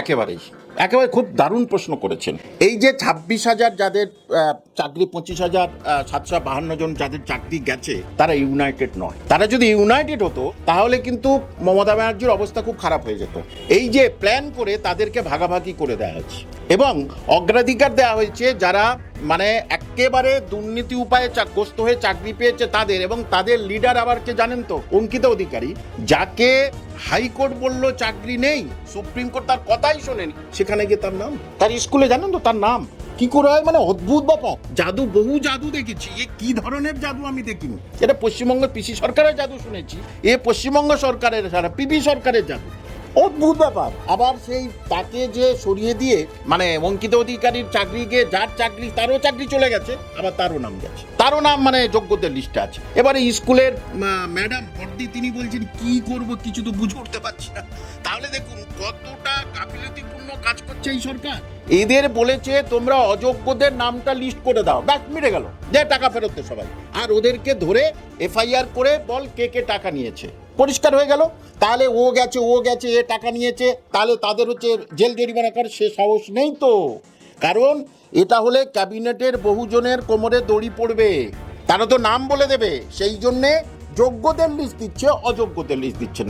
একেবারেই একেবারে খুব দারুণ প্রশ্ন করেছেন। এই যে 26,000 যাদের চাকরি, 25,752 জন যাদের চাকরি গেছে, তারা ইউনাইটেড নয়। তারা যদি ইউনাইটেড হতো তাহলে কিন্তু মমতা ব্যানার্জির অবস্থা খুব খারাপ হয়ে যেত। এই যে প্ল্যান করে তাদেরকে ভাগাভাগি করে দেওয়া হয়েছে এবং অগ্রাধিকার দেওয়া হয়েছে যারা মানে একেবারে দুর্নীতি উপায়ে গ্রস্ত হয়ে চাকরি পেয়েছে তাদের, এবং তাদের লিডার আবার কে জানেন তো? অঙ্কিতা অধিকারী, যাকে হাইকোর্ট বলল চাকরি নেই, সুপ্রিম কোর্ট তার কথাই শোনেনি, সেখানে গিয়ে তার নাম, তার স্কুলে জানেন তো তার নাম কি করে হয়? মানে অদ্ভুত ব্যাপার। জাদু, বহু জাদু দেখেছি, এ কি ধরনের জাদু আমি দেখিনি। এটা পশ্চিমবঙ্গের পিসি সরকারের জাদু শুনেছি, এ পশ্চিমবঙ্গ সরকারের সারা পিপি সরকারের জাদু, অদ্ভুত ব্যাপার। আবার সেই তাকে যে সরিয়ে দিয়ে মানে অঙ্কিত অধিকারীর চাকরি গিয়ে যার চাকরি, তারও চাকরি চলে গেছে, আবার তারও নাম গেছে, তারও নাম মানে যোগ্যদের লিস্টে আছে। এবারে স্কুলের ম্যাডাম বর্দি, তিনি বলছেন কি করব কিছু তো বুঝে উঠতে পারছি না। তাহলে দেখুন কতটা গাফিলতিপূর্ণ কাজ করছে এই সরকার। এদের বলেছে তোমরা অযোগ্যদের নামটা লিস্ট করে দাও, ব্যাস মিটে গেল, যে টাকা ফেরত দে সবাই, আর ওদেরকে ধরে এফআইআর করে বল কে কে টাকা নিয়েছে, পরিষ্কার হয়ে গেল। তাহলে ও গেছে এ টাকা নিয়েছে, তাহলে তাদের হচ্ছে জেল জরিমানা করার সে সাহস নেই তো। কারণ এটা হলে ক্যাবিনেটের বহুজনের কোমরে দড়ি পড়বে, তারা তো নাম বলে দেবে, সেই জন্যে যোগ্যদের লিস্ট দিচ্ছে, অযোগ্যদের লিস্ট দিচ্ছে না।